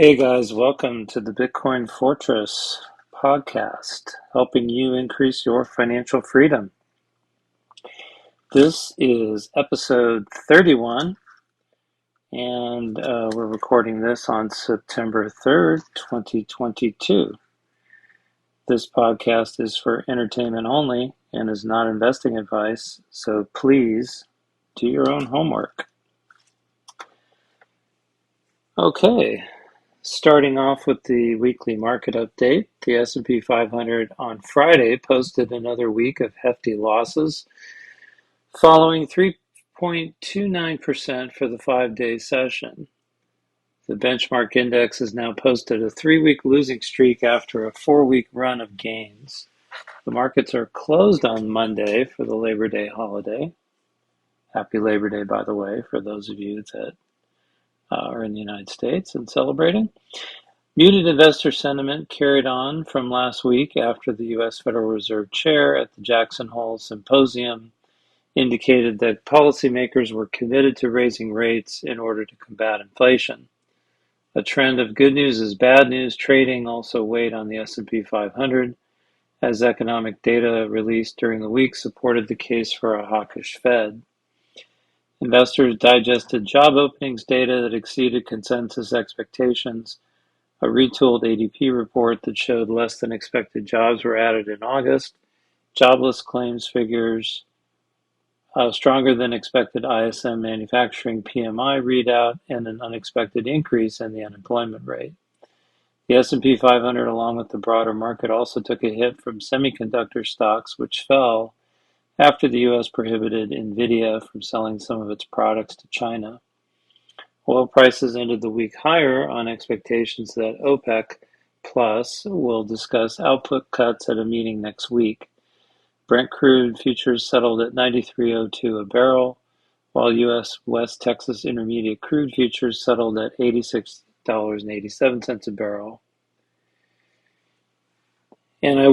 Hey guys, welcome to the Bitcoin Fortress podcast, helping you increase your financial freedom. This is episode 31, and we're recording this on September 3rd, 2022. This podcast is for entertainment only and is not investing advice, so please do your own homework. Okay. Starting off with the weekly market update, the S&P 500 on Friday posted another week of hefty losses, following 3.29% for the 5-day session. The benchmark index has now posted a 3-week losing streak after a 4-week run of gains. The markets are closed on Monday for the Labor Day holiday. Happy Labor Day, by the way, for those of you that are in the United States and celebrating. Muted investor sentiment carried on from last week after the U.S. Federal Reserve Chair at the Jackson Hole Symposium indicated that policymakers were committed to raising rates in order to combat inflation. A trend of good news is bad news trading also weighed on the S&P 500 as economic data released during the week supported the case for a hawkish Fed. Investors digested job openings data that exceeded consensus expectations. A retooled ADP report that showed less than expected jobs were added in August, jobless claims figures, a stronger than expected ISM manufacturing PMI readout, and an unexpected increase in the unemployment rate. The S&P 500, along with the broader market, also took a hit from semiconductor stocks, which fell after the U.S. prohibited NVIDIA from selling some of its products to China. Oil prices ended the week higher on expectations that OPEC Plus will discuss output cuts at a meeting next week. Brent crude futures settled at $93.02 a barrel, while U.S. West Texas Intermediate crude futures settled at $86.87 a barrel. And I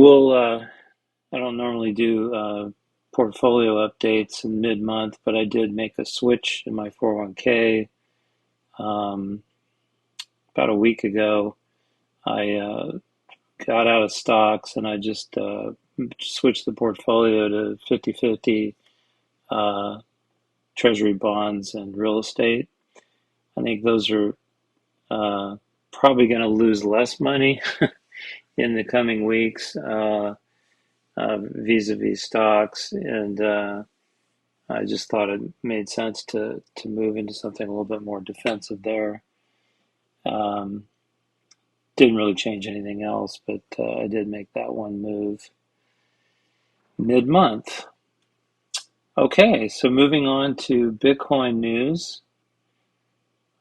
don't normally do portfolio updates in mid-month, but I did make a switch in my 401k. About a week ago, I got out of stocks and I just switched the portfolio to 50-50 treasury bonds and real estate. I think those are probably going to lose less money in the coming weeks vis-a-vis stocks, and I just thought it made sense to move into something a little bit more defensive there. Didn't really change anything else, but I did make that one move mid-month. Okay, so moving on to Bitcoin news.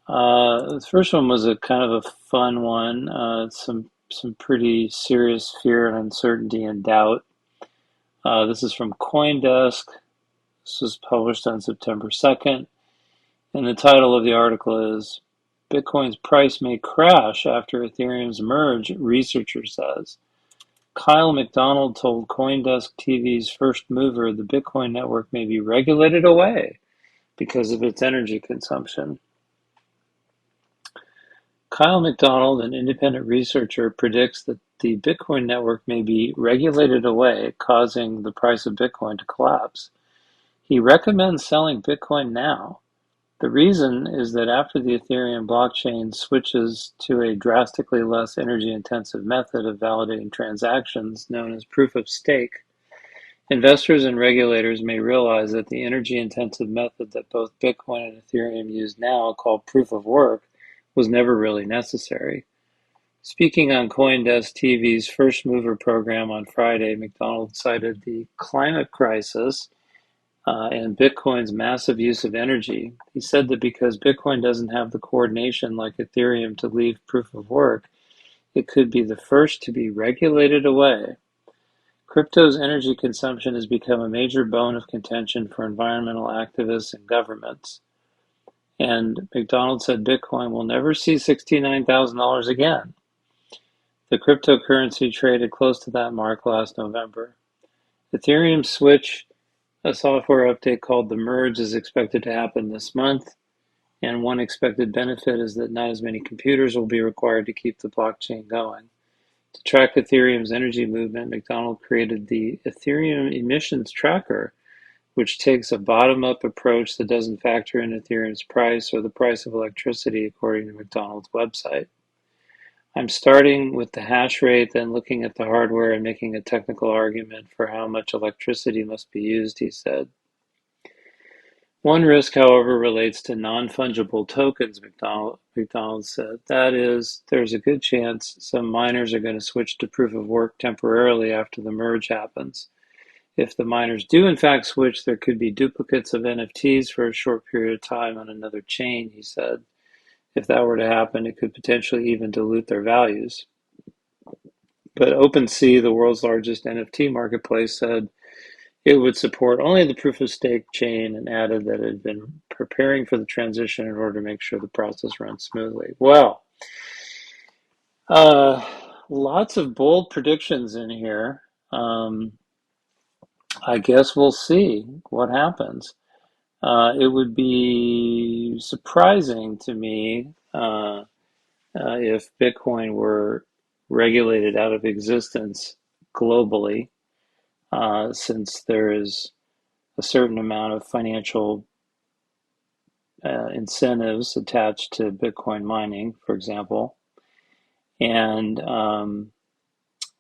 The first one was a kind of a fun one. Some pretty serious fear and uncertainty and doubt. This is from CoinDesk. This was published on September 2nd. And the title of the article is Bitcoin's price may crash after Ethereum's merge, researcher says. Kyle McDonald told CoinDesk TV's First Mover the Bitcoin network may be regulated away because of its energy consumption. Kyle McDonald, an independent researcher, predicts that the Bitcoin network may be regulated away, causing the price of Bitcoin to collapse. He recommends selling Bitcoin now. The reason is that after the Ethereum blockchain switches to a drastically less energy-intensive method of validating transactions known as proof of stake, investors and regulators may realize that the energy-intensive method that both Bitcoin and Ethereum use now, called proof of work, was never really necessary. Speaking on CoinDesk TV's First Mover program on Friday, McDonald cited the climate crisis and Bitcoin's massive use of energy. He said that because Bitcoin doesn't have the coordination like Ethereum to leave proof of work, it could be the first to be regulated away. Crypto's energy consumption has become a major bone of contention for environmental activists and governments. And McDonald said Bitcoin will never see $69,000 again. The cryptocurrency traded close to that mark last November. Ethereum's switch, a software update called the Merge, is expected to happen this month, And one expected benefit is that not as many computers will be required to keep the blockchain going. To track Ethereum's energy movement, McDonald created the Ethereum Emissions Tracker, which takes a bottom-up approach that doesn't factor in Ethereum's price or the price of electricity, according to McDonald's website. I'm starting with the hash rate, then looking at the hardware and making a technical argument for how much electricity must be used, he said. One risk, however, relates to non-fungible tokens, McDonald said. That is, there's a good chance some miners are going to switch to proof of work temporarily after the merge happens. If the miners do in fact switch, there could be duplicates of NFTs for a short period of time on another chain, he said. If that were to happen, it could potentially even dilute their values. But OpenSea, the world's largest NFT marketplace, said it would support only the proof of stake chain and added that it had been preparing for the transition in order to make sure the process runs smoothly. Well, lots of bold predictions in here. I guess we'll see what happens. It would be surprising to me if Bitcoin were regulated out of existence globally, since there is a certain amount of financial incentives attached to Bitcoin mining, for example. And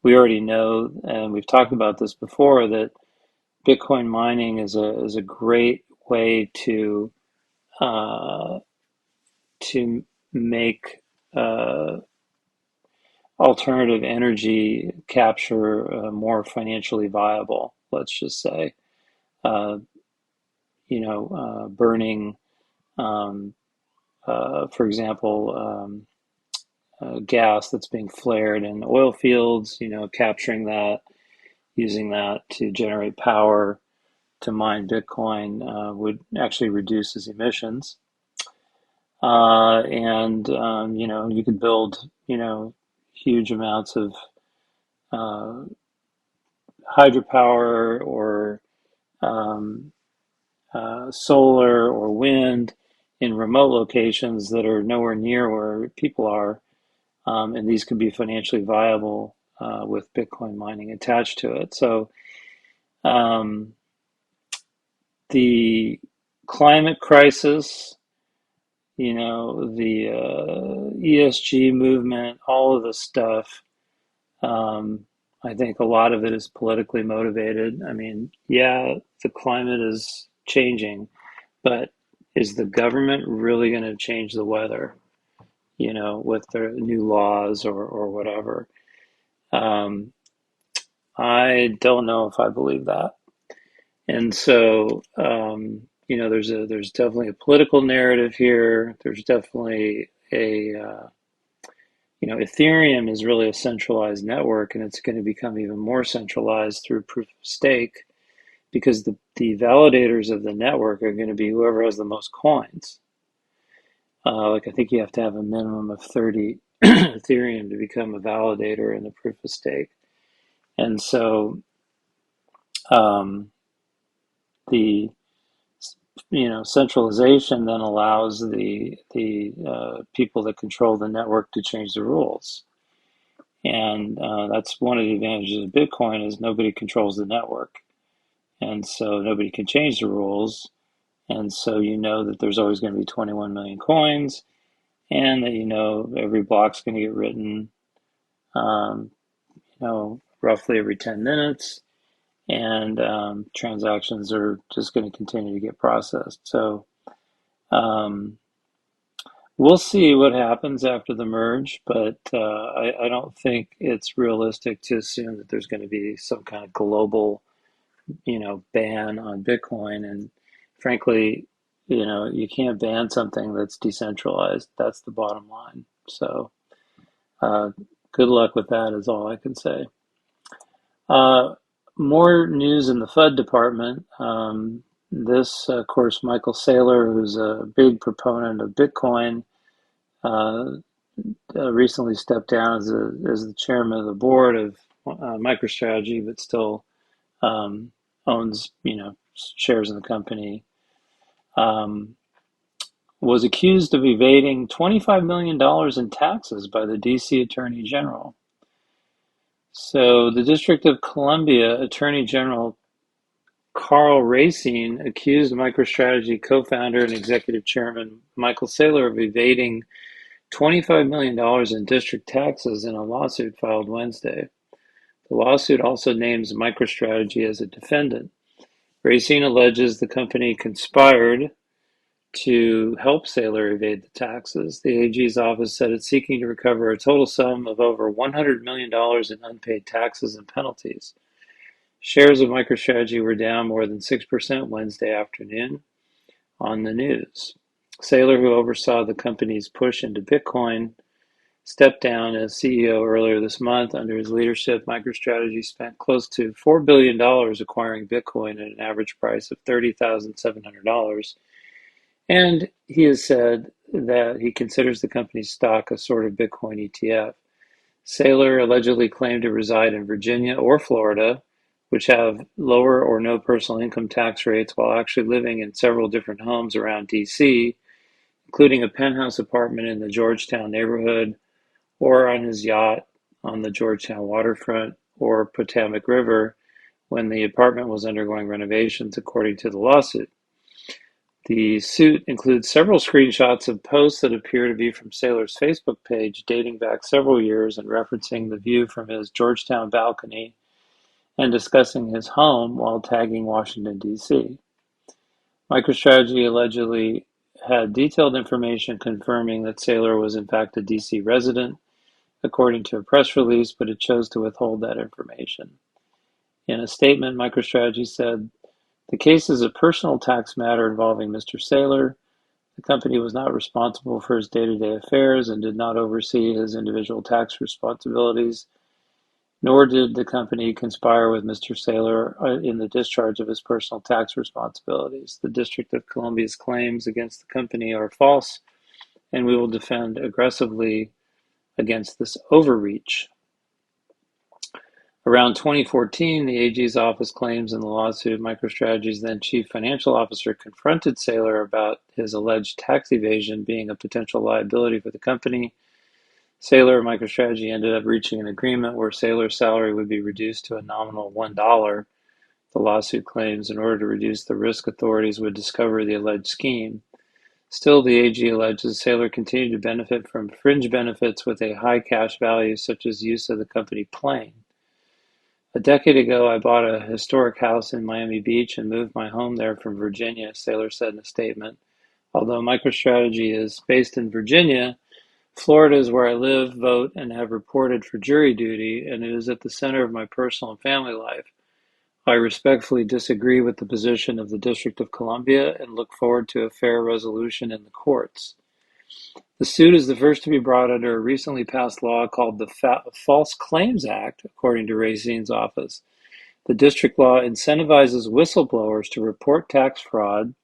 we already know, and we've talked about this before, that Bitcoin mining is a great way to make alternative energy capture more financially viable. Let's just say, burning, for example, gas that's being flared in oil fields. Capturing that, using that to generate power to mine Bitcoin would actually reduce its emissions. And you could build, huge amounts of uh, hydropower or um, solar or wind in remote locations that are nowhere near where people are. And these could be financially viable with Bitcoin mining attached to it. So um, the climate crisis, the ESG movement, all of this stuff. I think a lot of it is politically motivated. I mean, yeah, the climate is changing, but is the government really going to change the weather, with their new laws or whatever? Um, I don't know if I believe that. And so, there's definitely a political narrative here. There's definitely Ethereum is really a centralized network, and it's going to become even more centralized through proof of stake because the validators of the network are going to be whoever has the most coins. Like I think you have to have a minimum of 30 Ethereum to become a validator in the proof of stake. And so um, the centralization then allows the people that control the network to change the rules. And that's one of the advantages of Bitcoin is nobody controls the network. And so nobody can change the rules. And so you know that there's always going to be 21 million coins and that every block's going to get written um, roughly every 10 minutes. And transactions are just going to continue to get processed. So um, we'll see what happens after the merge, but I don't think it's realistic to assume that there's going to be some kind of global, ban on Bitcoin. And frankly, you can't ban something that's decentralized. That's the bottom line. So uh, good luck with that is all I can say. Uh, More news in the FUD department. Of course, Michael Saylor, who's a big proponent of Bitcoin, uh, recently stepped down as the chairman of the board of MicroStrategy, but still owns shares in the company. Um, was accused of evading $25 million in taxes by the D.C. Attorney General. So the District of Columbia Attorney General Carl Racine accused MicroStrategy co-founder and executive chairman Michael Saylor of evading $25 million in district taxes in a lawsuit filed Wednesday. The lawsuit also names MicroStrategy as a defendant. Racine alleges the company conspired to help Saylor evade the taxes. The AG's office said it's seeking to recover a total sum of over $100 million in unpaid taxes and penalties. Shares of MicroStrategy were down more than 6% Wednesday afternoon on the news. Saylor, who oversaw the company's push into Bitcoin, stepped down as CEO earlier this month. Under his leadership, MicroStrategy spent close to $4 billion acquiring Bitcoin at an average price of $30,700. And he has said that he considers the company's stock a sort of Bitcoin ETF. Saylor allegedly claimed to reside in Virginia or Florida, which have lower or no personal income tax rates, while actually living in several different homes around D.C., including a penthouse apartment in the Georgetown neighborhood, or on his yacht on the Georgetown waterfront or Potomac River when the apartment was undergoing renovations, according to the lawsuit. The suit includes several screenshots of posts that appear to be from Saylor's Facebook page dating back several years and referencing the view from his Georgetown balcony and discussing his home while tagging Washington, D.C. MicroStrategy allegedly had detailed information confirming that Saylor was in fact a D.C. resident, according to a press release, but it chose to withhold that information. In a statement, MicroStrategy said, "The case is a personal tax matter involving Mr. Saylor. The company was not responsible for his day-to-day affairs and did not oversee his individual tax responsibilities, nor did the company conspire with Mr. Saylor in the discharge of his personal tax responsibilities. The District of Columbia's claims against the company are false, and we will defend aggressively against this overreach." Around 2014, the AG's office claims in the lawsuit MicroStrategy's then chief financial officer confronted Saylor about his alleged tax evasion being a potential liability for the company. Saylor and MicroStrategy ended up reaching an agreement where Saylor's salary would be reduced to a nominal $1, the lawsuit claims, in order to reduce the risk authorities would discover the alleged scheme. Still, the AG alleges Saylor continued to benefit from fringe benefits with a high cash value, such as use of the company plane. "A decade ago, I bought a historic house in Miami Beach and moved my home there from Virginia," Saylor said in a statement. "Although MicroStrategy is based in Virginia, Florida is where I live, vote, and have reported for jury duty, and it is at the center of my personal and family life. I respectfully disagree with the position of the District of Columbia and look forward to a fair resolution in the courts." The suit is the first to be brought under a recently passed law called the False Claims Act, according to Racine's office. The district law incentivizes whistleblowers to report tax fraud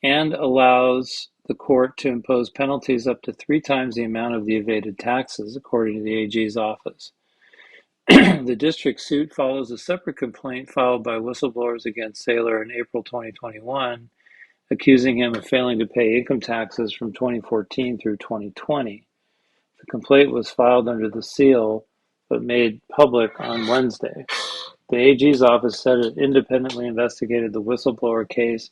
and allows the court to impose penalties up to 3 times the amount of the evaded taxes, according to the AG's office. The district suit follows a separate complaint filed by whistleblowers against Saylor in April 2021, accusing him of failing to pay income taxes from 2014 through 2020. The complaint was filed under the seal, but made public on Wednesday. The AG's office said it independently investigated the whistleblower case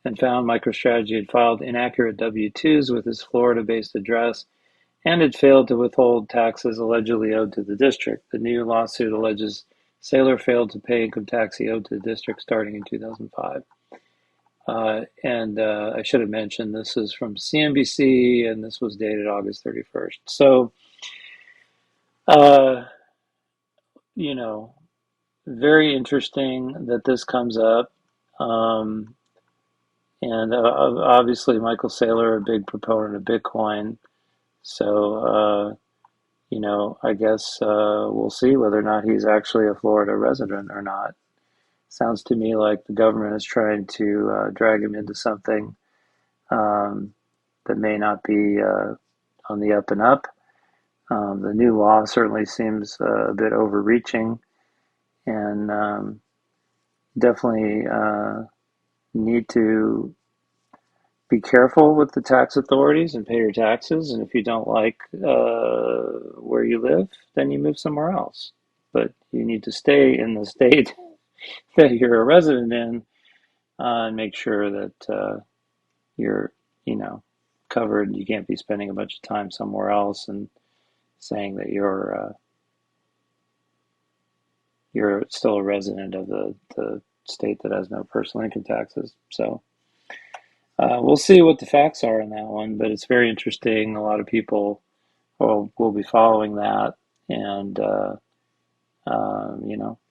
and found MicroStrategy had filed inaccurate W-2s with his Florida-based address and had failed to withhold taxes allegedly owed to the district. The new lawsuit alleges Saylor failed to pay income tax he owed to the district starting in 2005. And I should have mentioned this is from CNBC, and this was dated August 31st. So, uh, you know, very interesting that this comes up. Um, and obviously, Michael Saylor, a big proponent of Bitcoin. So, I guess we'll see whether or not he's actually a Florida resident or not. Sounds to me like the government is trying to drag him into something that may not be on the up and up. The new law certainly seems a bit overreaching and definitely need to be careful with the tax authorities and pay your taxes. And if you don't like where you live, then you move somewhere else. But you need to stay in the state that you're a resident in and make sure that you're, you know, covered. You can't be spending a bunch of time somewhere else and saying that you're still a resident of the state that has no personal income taxes. So we'll see what the facts are on that one, but it's very interesting. A lot of people will be following that, and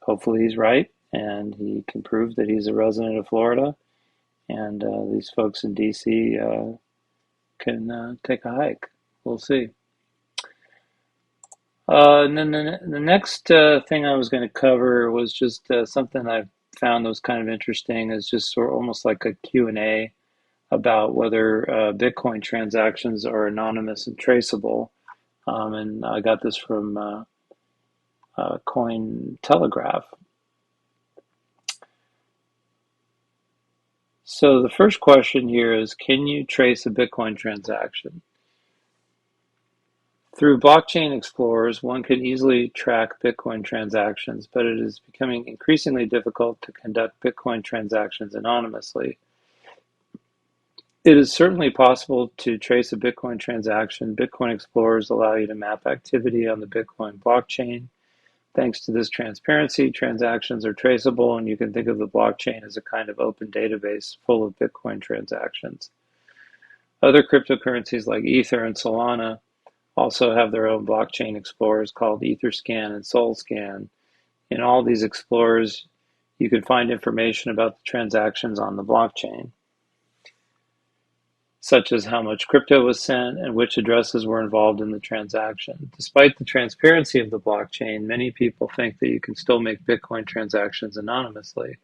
hopefully he's right, and he can prove that he's a resident of Florida, and these folks in DC can take a hike. We'll see. And then the next thing I was going to cover was just something I found that was kind of interesting. Is just sort of almost like a Q&A about whether Bitcoin transactions are anonymous and traceable. And I got this from Cointelegraph. So the first question here is, can you trace a Bitcoin transaction? Through blockchain explorers, one can easily track Bitcoin transactions, but it is becoming increasingly difficult to conduct Bitcoin transactions anonymously. It is certainly possible to trace a Bitcoin transaction. Bitcoin explorers allow you to map activity on the Bitcoin blockchain. Thanks to this transparency, transactions are traceable, and you can think of the blockchain as a kind of open database full of Bitcoin transactions. Other cryptocurrencies like Ether and Solana also have their own blockchain explorers called Etherscan and Solscan. In all these explorers, you can find information about the transactions on the blockchain, such as how much crypto was sent and which addresses were involved in the transaction. Despite the transparency of the blockchain, many people think that you can still make Bitcoin transactions anonymously.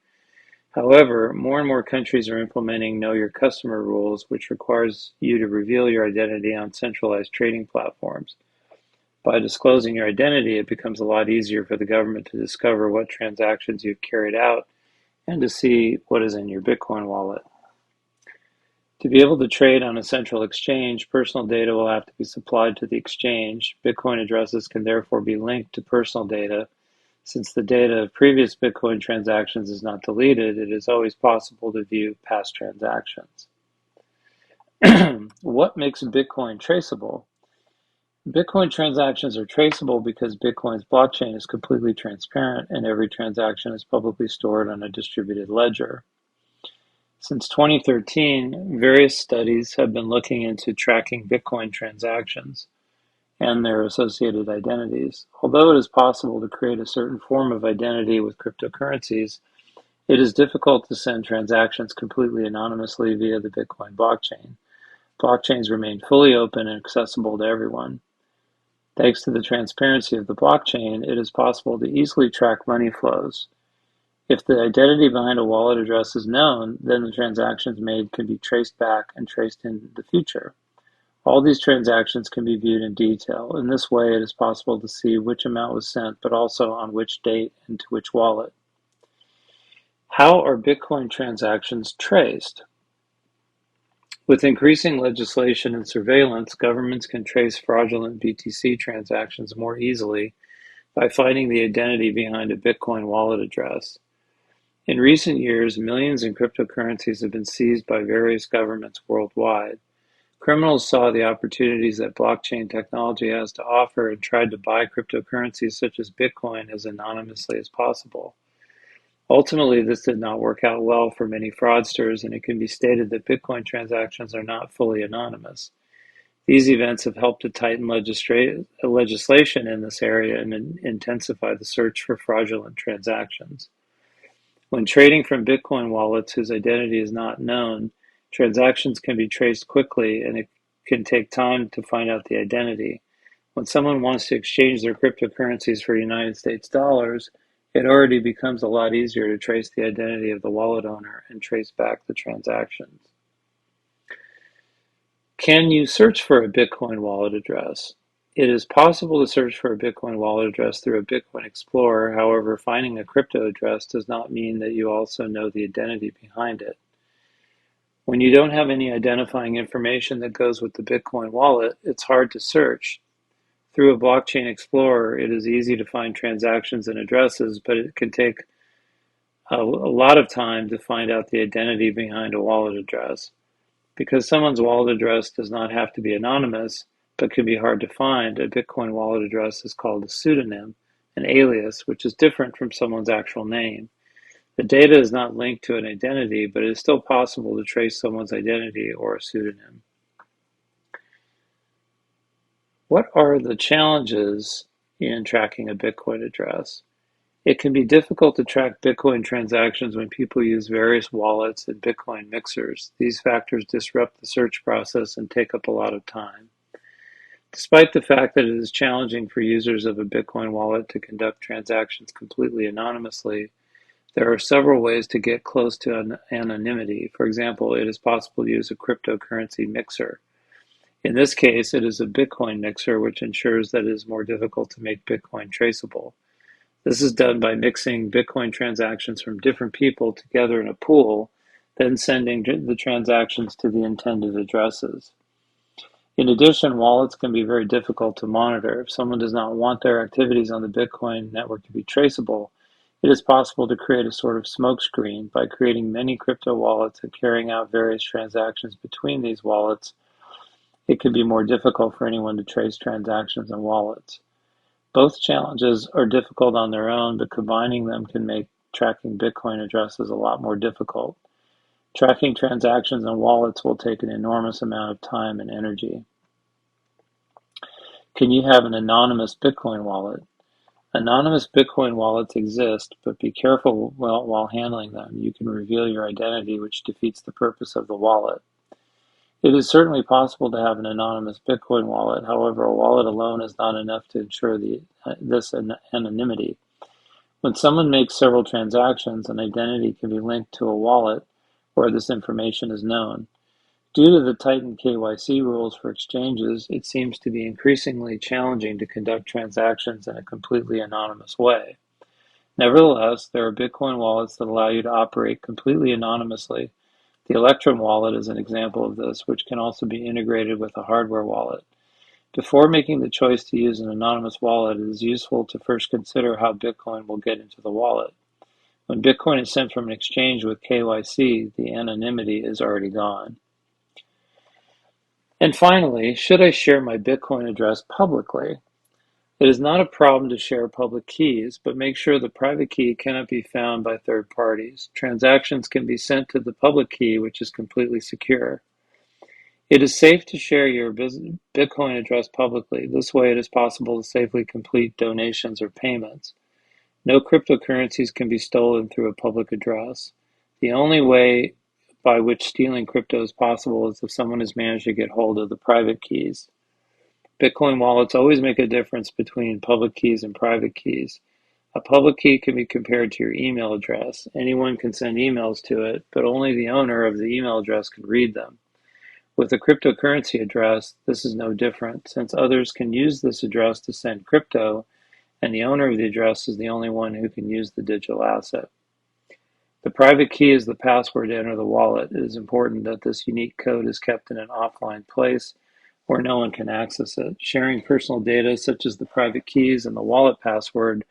However, more and more countries are implementing Know Your Customer rules, which requires you to reveal your identity on centralized trading platforms. By disclosing your identity, it becomes a lot easier for the government to discover what transactions you've carried out and to see what is in your Bitcoin wallet. To be able to trade on a central exchange, personal data will have to be supplied to the exchange. Bitcoin addresses can therefore be linked to personal data. Since the data of previous Bitcoin transactions is not deleted, it is always possible to view past transactions. What makes Bitcoin traceable? Bitcoin transactions are traceable because Bitcoin's blockchain is completely transparent and every transaction is publicly stored on a distributed ledger. Since 2013, various studies have been looking into tracking Bitcoin transactions and their associated identities. Although it is possible to create a certain form of identity with cryptocurrencies, it is difficult to send transactions completely anonymously via the Bitcoin blockchain. Blockchains remain fully open and accessible to everyone. Thanks to the transparency of the blockchain, it is possible to easily track money flows. If the identity behind a wallet address is known, then the transactions made can be traced back and traced in the future. All these transactions can be viewed in detail. In this way, it is possible to see which amount was sent, but also on which date and to which wallet. How are Bitcoin transactions traced? With increasing legislation and surveillance, governments can trace fraudulent BTC transactions more easily by finding the identity behind a Bitcoin wallet address. In recent years, millions in cryptocurrencies have been seized by various governments worldwide. Criminals saw the opportunities that blockchain technology has to offer and tried to buy cryptocurrencies such as Bitcoin as anonymously as possible. Ultimately, this did not work out well for many fraudsters, and it can be stated that Bitcoin transactions are not fully anonymous. These events have helped to tighten legislation in this area and intensify the search for fraudulent transactions. When trading from Bitcoin wallets whose identity is not known, transactions can be traced quickly and it can take time to find out the identity. When someone wants to exchange their cryptocurrencies for United States dollars, it already becomes a lot easier to trace the identity of the wallet owner and trace back the transactions. Can you search for a Bitcoin wallet address? It is possible to search for a Bitcoin wallet address through a Bitcoin Explorer. However, finding a crypto address does not mean that you also know the identity behind it. When you don't have any identifying information that goes with the Bitcoin wallet, it's hard to search. Through a blockchain explorer, it is easy to find transactions and addresses, but it can take a lot of time to find out the identity behind a wallet address. Because someone's wallet address does not have to be anonymous, but can be hard to find, a Bitcoin wallet address is called a pseudonym, an alias, which is different from someone's actual name. The data is not linked to an identity, but it is still possible to trace someone's identity or a pseudonym. What are the challenges in tracking a Bitcoin address? It can be difficult to track Bitcoin transactions when people use various wallets and Bitcoin mixers. These factors disrupt the search process and take up a lot of time. Despite the fact that it is challenging for users of a Bitcoin wallet to conduct transactions completely anonymously, there are several ways to get close to anonymity. For example, it is possible to use a cryptocurrency mixer. In this case, it is a Bitcoin mixer, which ensures that it is more difficult to make Bitcoin traceable. This is done by mixing Bitcoin transactions from different people together in a pool, then sending the transactions to the intended addresses. In addition, wallets can be very difficult to monitor. If someone does not want their activities on the Bitcoin network to be traceable, it is possible to create a sort of smokescreen by creating many crypto wallets and carrying out various transactions between these wallets. It can be more difficult for anyone to trace transactions in wallets. Both challenges are difficult on their own, but combining them can make tracking Bitcoin addresses a lot more difficult. Tracking transactions in wallets will take an enormous amount of time and energy. Can you have an anonymous Bitcoin wallet? Anonymous Bitcoin wallets exist, but be careful while handling them. You can reveal your identity, which defeats the purpose of the wallet. It is certainly possible to have an anonymous Bitcoin wallet. However, a wallet alone is not enough to ensure this anonymity. When someone makes several transactions, an identity can be linked to a wallet where this information is known. Due to the tightened KYC rules for exchanges, it seems to be increasingly challenging to conduct transactions in a completely anonymous way. Nevertheless, there are Bitcoin wallets that allow you to operate completely anonymously. The Electrum wallet is an example of this, which can also be integrated with a hardware wallet. Before making the choice to use an anonymous wallet, it is useful to first consider how Bitcoin will get into the wallet. When Bitcoin is sent from an exchange with KYC, the anonymity is already gone. And finally, should I share my Bitcoin address publicly? It is not a problem to share public keys, but make sure the private key cannot be found by third parties. Transactions can be sent to the public key, which is completely secure. It is safe to share your Bitcoin address publicly. This way, it is possible to safely complete donations or payments. No cryptocurrencies can be stolen through a public address. The only way by which stealing crypto is possible is if someone has managed to get hold of the private keys. Bitcoin wallets always make a difference between public keys and private keys. A public key can be compared to your email address. Anyone can send emails to it, but only the owner of the email address can read them. With a cryptocurrency address, this is no different, since others can use this address to send crypto, and the owner of the address is the only one who can use the digital asset. The private key is the password to enter the wallet. It is important that this unique code is kept in an offline place where no one can access it. Sharing personal data, such as the private keys and the wallet password,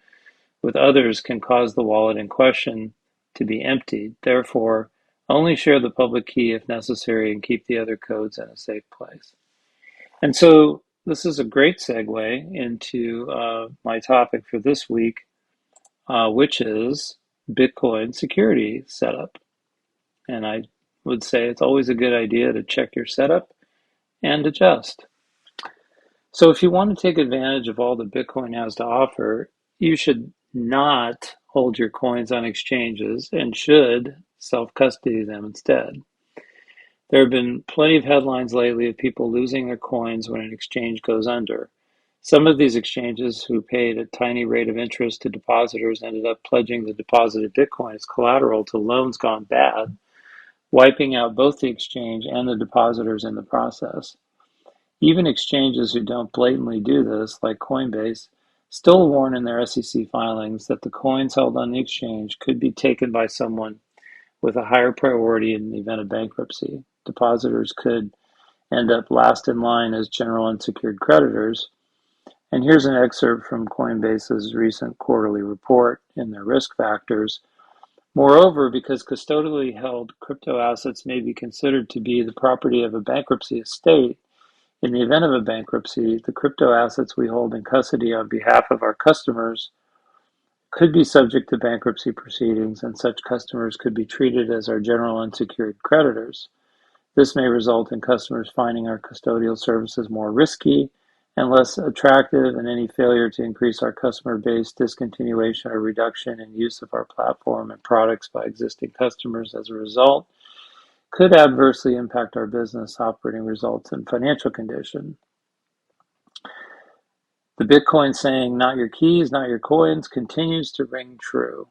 with others can cause the wallet in question to be emptied. Therefore, only share the public key if necessary and keep the other codes in a safe place. And so this is a great segue into my topic for this week, which is Bitcoin security setup. And I would say it's always a good idea to check your setup and adjust. So if you want to take advantage of all that Bitcoin has to offer, you should not hold your coins on exchanges and should self-custody them instead. There have been plenty of headlines lately of people losing their coins when an exchange goes under. Some of these exchanges who paid a tiny rate of interest to depositors ended up pledging the deposited Bitcoin as collateral to loans gone bad, wiping out both the exchange and the depositors in the process. Even exchanges who don't blatantly do this, like Coinbase, still warn in their SEC filings that the coins held on the exchange could be taken by someone with a higher priority in the event of bankruptcy. depositors could end up last in line as general unsecured creditors. And here's an excerpt from Coinbase's recent quarterly report in their risk factors. Moreover, because custodially held crypto assets may be considered to be the property of a bankruptcy estate, in the event of a bankruptcy, the crypto assets we hold in custody on behalf of our customers could be subject to bankruptcy proceedings, and such customers could be treated as our general unsecured creditors. This may result in customers finding our custodial services more risky and less attractive, and any failure to increase our customer base, discontinuation or reduction in use of our platform and products by existing customers as a result could adversely impact our business operating results and financial condition. The Bitcoin saying, "Not your keys, not your coins," continues to ring true.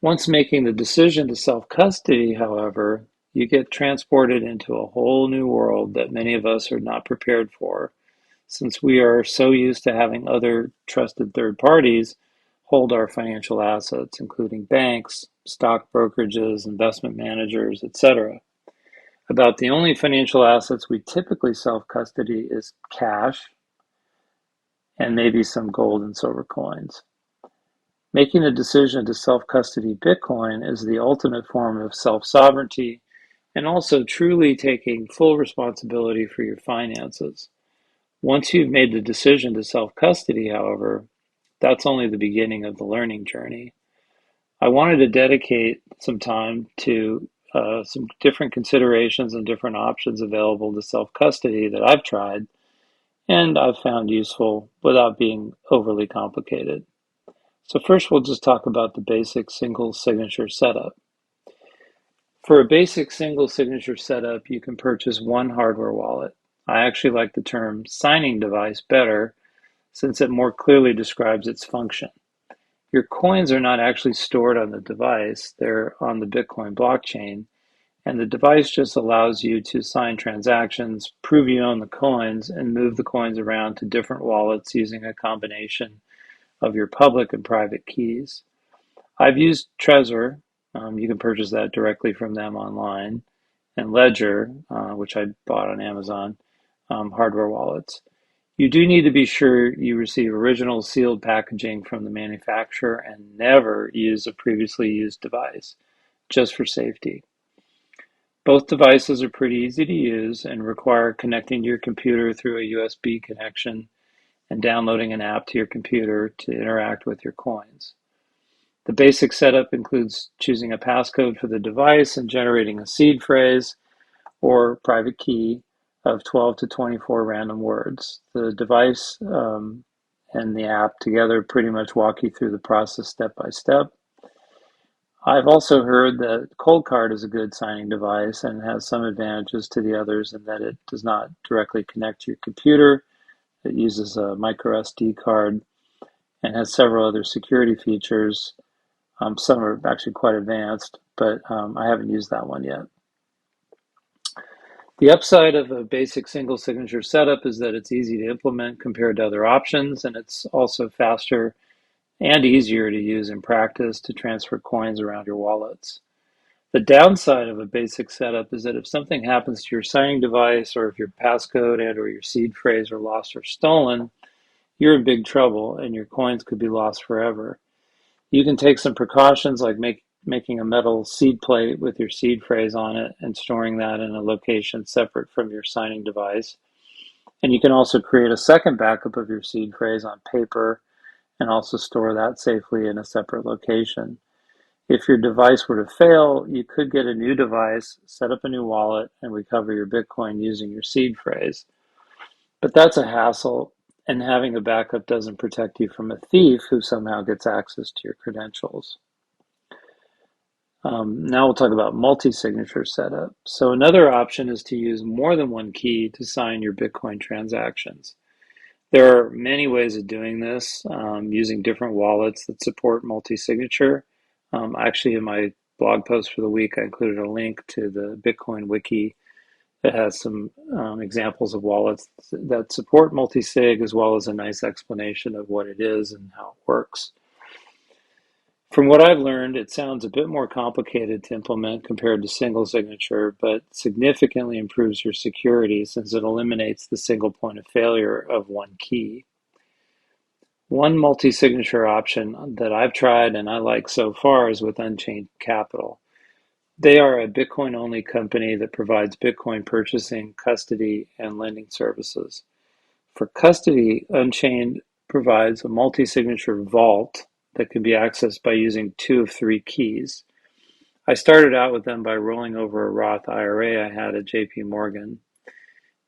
Once making the decision to self-custody, however, you get transported into a whole new world that many of us are not prepared for, since we are so used to having other trusted third parties hold our financial assets, including banks, stock brokerages, investment managers, etc. About the only financial assets we typically self-custody is cash and maybe some gold and silver coins. Making the decision to self-custody Bitcoin is the ultimate form of self-sovereignty and also truly taking full responsibility for your finances. Once you've made the decision to self-custody, however, that's only the beginning of the learning journey. I wanted to dedicate some time to some different considerations and different options available to self-custody that I've tried and I've found useful without being overly complicated. So first we'll just talk about the basic single signature setup. For a basic single signature setup, you can purchase one hardware wallet. I actually like the term signing device better since it more clearly describes its function. Your coins are not actually stored on the device, they're on the Bitcoin blockchain, and the device just allows you to sign transactions, prove you own the coins, and move the coins around to different wallets using a combination of your public and private keys. I've used Trezor, you can purchase that directly from them online, and Ledger, which I bought on Amazon, hardware wallets. You do need to be sure you receive original sealed packaging from the manufacturer and never use a previously used device, just for safety. Both devices are pretty easy to use and require connecting to your computer through a USB connection and downloading an app to your computer to interact with your coins. The basic setup includes choosing a passcode for the device and generating a seed phrase or private key of 12 to 24 random words. The device and the app together pretty much walk you through the process step by step. I've also heard that Coldcard is a good signing device and has some advantages to the others in that it does not directly connect to your computer. It uses a micro SD card and has several other security features. Some are actually quite advanced, but I haven't used that one yet. The upside of a basic single signature setup is that it's easy to implement compared to other options, and it's also faster and easier to use in practice to transfer coins around your wallets. The downside of a basic setup is that if something happens to your signing device, or if your passcode and or your seed phrase are lost or stolen, you're in big trouble and your coins could be lost forever. You can take some precautions like making a metal seed plate with your seed phrase on it and storing that in a location separate from your signing device. And you can also create a second backup of your seed phrase on paper and also store that safely in a separate location. If your device were to fail, you could get a new device, set up a new wallet, and recover your Bitcoin using your seed phrase. But that's a hassle, and having a backup doesn't protect you from a thief who somehow gets access to your credentials. Now we'll talk about multi-signature setup. So another option is to use more than one key to sign your Bitcoin transactions. There are many ways of doing this, using different wallets that support multi-signature. Actually, in my blog post for the week, I included a link to the Bitcoin wiki that has some examples of wallets that support multi-sig, as well as a nice explanation of what it is and how it works. From what I've learned, it sounds a bit more complicated to implement compared to single signature, but significantly improves your security since it eliminates the single point of failure of one key. One multi-signature option that I've tried and I like so far is with Unchained Capital. They are a Bitcoin-only company that provides Bitcoin purchasing, custody, and lending services. For custody, Unchained provides a multi-signature vault that can be accessed by using two of three keys. I started out with them by rolling over a Roth IRA I had at JP Morgan.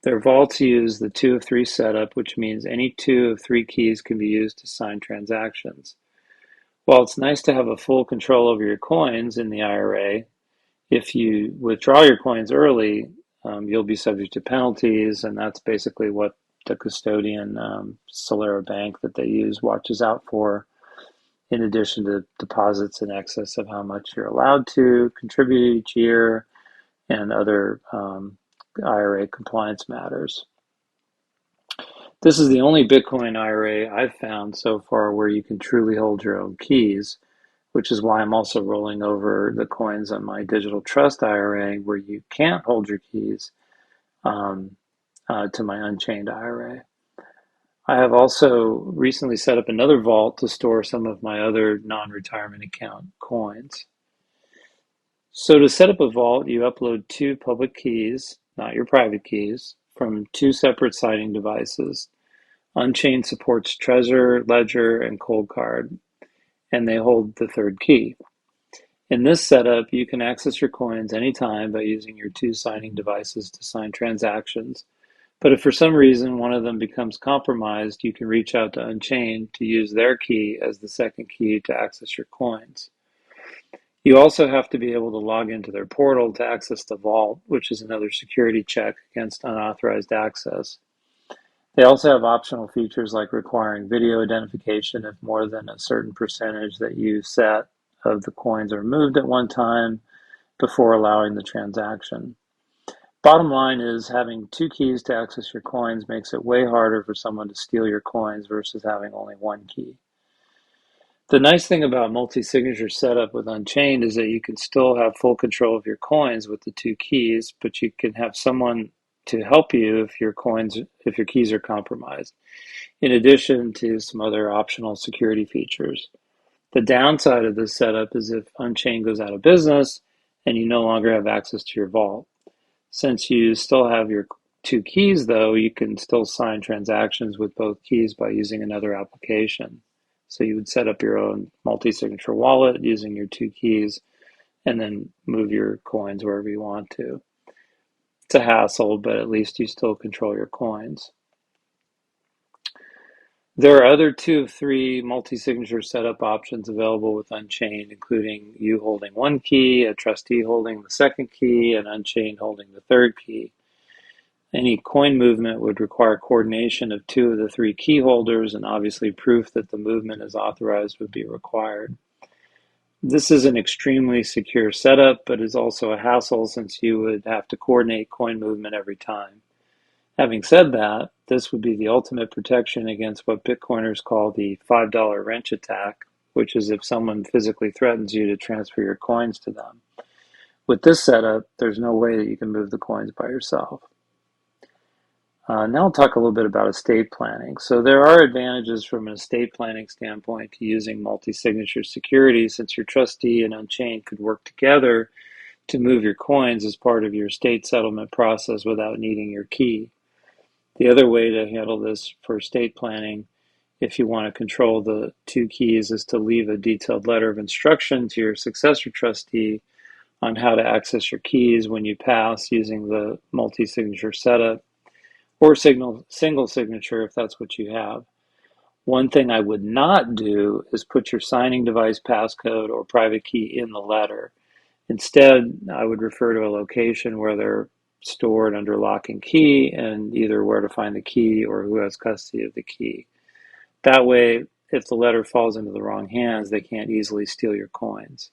Their vaults use the two of three setup, which means any two of three keys can be used to sign transactions. While it's nice to have a full control over your coins in the IRA, if you withdraw your coins early, you'll be subject to penalties, and that's basically what the custodian, Solera Bank, that they use watches out for, in addition to deposits in excess of how much you're allowed to contribute each year and other IRA compliance matters. This is the only Bitcoin IRA I've found so far where you can truly hold your own keys, which is why I'm also rolling over the coins on my digital trust IRA where you can't hold your keys to my Unchained IRA. I have also recently set up another vault to store some of my other non-retirement account coins. So to set up a vault, you upload two public keys, not your private keys, from two separate signing devices. Unchained supports Trezor, Ledger, and Coldcard, and they hold the third key. In this setup, you can access your coins anytime by using your two signing devices to sign transactions. But if for some reason one of them becomes compromised, you can reach out to Unchained to use their key as the second key to access your coins. You also have to be able to log into their portal to access the vault, which is another security check against unauthorized access. They also have optional features like requiring video identification if more than a certain percentage that you set of the coins are moved at one time before allowing the transaction. Bottom line is having two keys to access your coins makes it way harder for someone to steal your coins versus having only one key. The nice thing about multi-signature setup with Unchained is that you can still have full control of your coins with the two keys, but you can have someone to help you if your keys are compromised, in addition to some other optional security features. The downside of this setup is if Unchained goes out of business and you no longer have access to your vault. Since you still have your two keys, though, you can still sign transactions with both keys by using another application. So you would set up your own multi-signature wallet using your two keys and then move your coins wherever you want to. It's a hassle, but at least you still control your coins. There are other two of three multi-signature setup options available with Unchained, including you holding one key, a trustee holding the second key, and Unchained holding the third key. Any coin movement would require coordination of two of the three key holders, and obviously proof that the movement is authorized would be required. This is an extremely secure setup, but is also a hassle since you would have to coordinate coin movement every time. Having said that, this would be the ultimate protection against what Bitcoiners call the $5 wrench attack, which is if someone physically threatens you to transfer your coins to them. With this setup, there's no way that you can move the coins by yourself. Now I'll talk a little bit about estate planning. So there are advantages from an estate planning standpoint to using multi-signature security, since your trustee and Unchained could work together to move your coins as part of your estate settlement process without needing your key. The other way to handle this for estate planning, if you want to control the two keys, is to leave a detailed letter of instruction to your successor trustee on how to access your keys when you pass using the multi-signature setup, or single signature if that's what you have. One thing I would not do is put your signing device passcode or private key in the letter. Instead, I would refer to a location where they're stored under lock and key, and either where to find the key or who has custody of the key. That way, if the letter falls into the wrong hands, they can't easily steal your coins.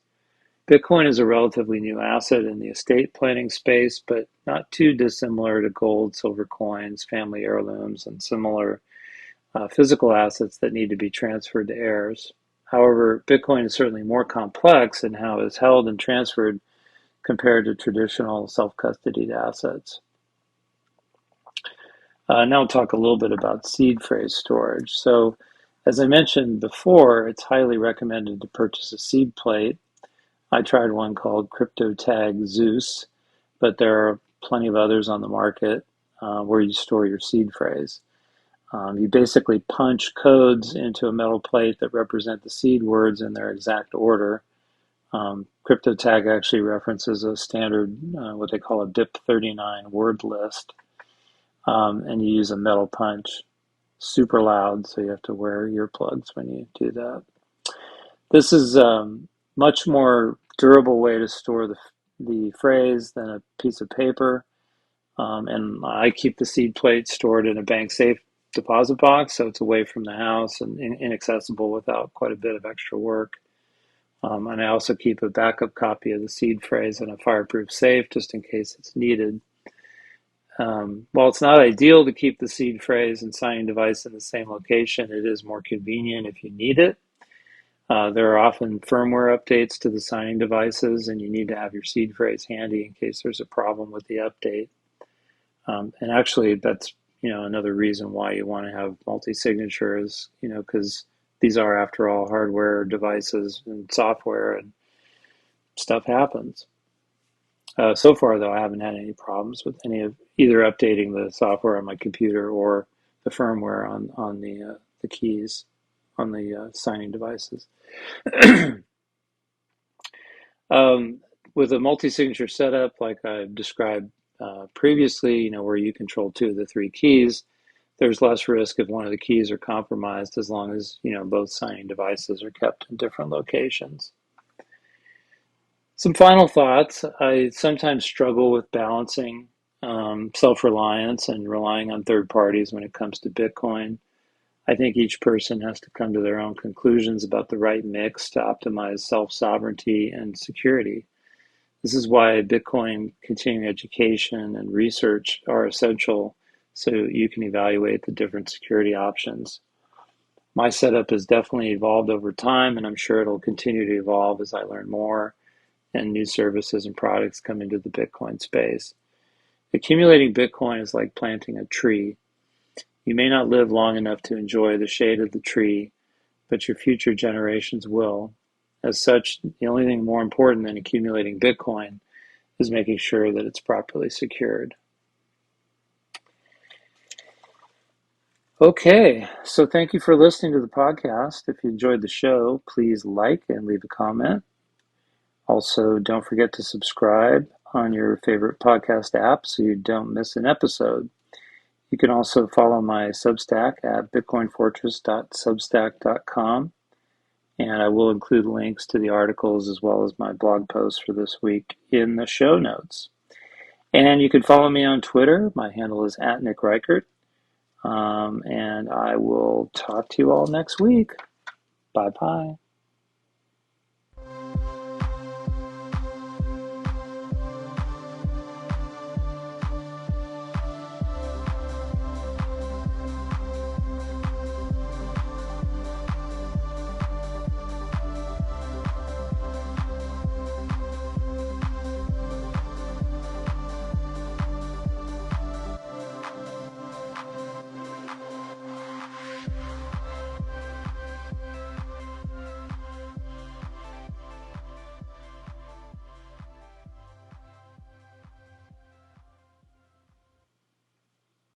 Bitcoin is a relatively new asset in the estate planning space, but not too dissimilar to gold, silver coins, family heirlooms, and similar physical assets that need to be transferred to heirs. However, Bitcoin is certainly more complex in how it's held and transferred compared to traditional self-custodied assets. Now I'll talk a little bit about seed phrase storage. So, as I mentioned before, it's highly recommended to purchase a seed plate. I tried one called CryptoTag Zeus, but there are plenty of others on the market where you store your seed phrase. You basically punch codes into a metal plate that represent the seed words in their exact order. CryptoTag actually references a standard, what they call a BF31 word list, and you use a metal punch. Super loud, so you have to wear earplugs when you do that. This is much more durable way to store the phrase than a piece of paper. And I keep the seed plate stored in a bank safe deposit box, so it's away from the house and inaccessible without quite a bit of extra work. And I also keep a backup copy of the seed phrase in a fireproof safe just in case it's needed. While it's not ideal to keep the seed phrase and signing device in the same location, it is more convenient if you need it. There are often firmware updates to the signing devices, and you need to have your seed phrase handy in case there's a problem with the update. And actually, that's another reason why you want to have multi-signature is because these are, after all, hardware devices and software, and stuff happens. So far, though, I haven't had any problems with any of either updating the software on my computer or the firmware on the keys on the signing devices. With a multi-signature setup, like I described previously, where you control two of the three keys, there's less risk if one of the keys are compromised as long as both signing devices are kept in different locations. Some final thoughts. I sometimes struggle with balancing self-reliance and relying on third parties when it comes to Bitcoin. I think each person has to come to their own conclusions about the right mix to optimize self-sovereignty and security. This is why Bitcoin continuing education and research are essential so you can evaluate the different security options. My setup has definitely evolved over time, and I'm sure it'll continue to evolve as I learn more and new services and products come into the Bitcoin space. Accumulating Bitcoin is like planting a tree. You may not live long enough to enjoy the shade of the tree, but your future generations will. As such, the only thing more important than accumulating Bitcoin is making sure that it's properly secured. Okay, so thank you for listening to the podcast. If you enjoyed the show, please like and leave a comment. Also, don't forget to subscribe on your favorite podcast app so you don't miss an episode. You can also follow my Substack at bitcoinfortress.substack.com, and I will include links to the articles as well as my blog posts for this week in the show notes. And you can follow me on Twitter. My handle is @NickReichert, and I will talk to you all next week. Bye-bye.